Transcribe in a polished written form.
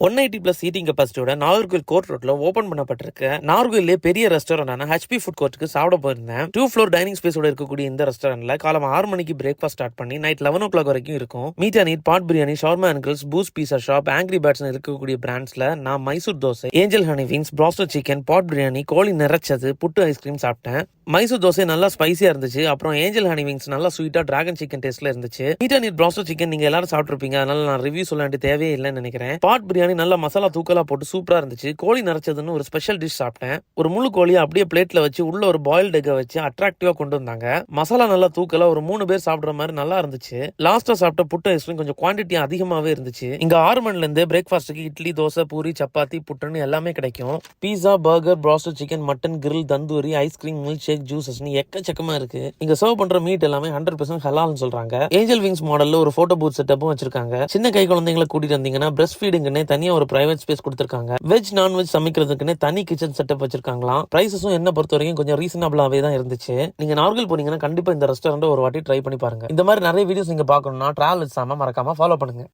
180+ seating கெப்பாசிட்டியோட Nagercoil court ரோட்ல open பண்ணப்பட்டிருக்க நாகர்கோவிலே பெரிய ரெஸ்டாரண்டான HP food கோர்ட்டுக்கு சாப்பிட போயிருந்தேன். 2 ஃப்ளோர் டைனிங் ஸ்பேஸோட இருக்கக்கூடிய இந்த ரெஸ்டாரண்ட்ல காலம் 6 மணிக்கு பிரேக்ஃபாஸ்ட் ஸ்டார்ட் பண்ணி நைட் 11 o'clock வரைக்கும் இருக்கும். Meat and eat, pot biryani, shawarma and grills, boost pizza shop, angry birds இருக்கக்கூடிய பிராண்ட்ஸ்ல நான் Mysore dosa, angel honey wings, broasted chicken, pot biryani, கோழி நிறைச்சது, புட்டு ஐஸ்கிரீம் சாப்பிட்டேன். மைசூர் தோசை நல்லா ஸ்பைசியா இருந்துச்சு. அப்புறம் ஏஞ்சல் ஹனி விங்ஸ் நல்லா ஸ்வீட்டா டிராகன் சிக்கன் டேஸ்ட்ல இருந்துச்சு. Meet and eat prostate chicken நீங்க எல்லாரும் சாப்பிட்டுருப்பீங்க, அதனால நான் ரிவ்யூ சொல்ல வேண்டிய தேவையே இல்லைன்னு நினைக்கிறேன். பாட் பிரியாணி நல்லா மசாலா தூக்கலா போட்டு சூப்பரா இருந்துச்சு. கோழி நிறைச்சதுன்னு ஒரு ஸ்பெஷல் டிஷ் சாப்பிட்டேன். ஒரு முழு கோழியை அப்படியே பிளேட்ல வச்சு உள்ள ஒரு பாயில்ட் எக்கை வச்சு அட்ராக்டிவா கொண்டு வந்தாங்க. மசாலா நல்லா தூக்கலா ஒரு 3 பேர் சாப்பிடுற மாதிரி நல்லா இருந்துச்சு. லாஸ்டா சாப்பிட்ட புட்டு ஐஸ்கிரீம் கொஞ்சம் குவான்டிட்டி அதிகமாவே இருந்துச்சு. இங்க 6 மணில இருந்து பிரேக்ஃபாஸ்ட்டுக்கு இட்லி, தோசை, பூரி, சப்பாத்தி, புட்டுன்னு எல்லாமே கிடைக்கும். Pizza, burger, broasted chicken, mutton, grill, tandoori, ice cream, milk shake, ஜூசஸ்னு எக்கச்சக்கமா இருக்கு. இங்க சர்வ் பண்ற மீட் எல்லாமே 100% ஹலால்னு சொல்றாங்க. ஏஞ்சல் விங்ஸ் மாடல்ல ஒரு போட்டோ பூத் செட்டப்பும் வச்சிருக்காங்க. சின்ன கை குழந்தைங்களை கூட்டிட்டு வந்தீங்கன்னா பிரஸ்ட் ஃபீடிங்னே தனியா ஒரு பிரைவேட் ஸ்பேஸ் கொடுத்திருக்காங்க. வெஜ் நான்வெஜ் சமைக்கிறதுக்குன்னு தனி கிச்சன் செட்டப் வச்சிருக்காங்களாம். பிரைசஸும் என்ன பொறுத்த வரைக்கும் கொஞ்சம் ரீசனபிளாவே தான் இருந்துச்சு. நீங்க நார்கல் போனீங்கன்னா கண்டிப்பா இந்த ரெஸ்டாரண்ட் ஒரு வாட்டி ட்ரை பண்ணி பாருங்க. இந்த மாதிரி நிறைய வீடியோஸ் நீங்க பார்க்கணும்னா டிராவல் வித் சாம மறக்காம ஃபாலோ பண்ணுங்க.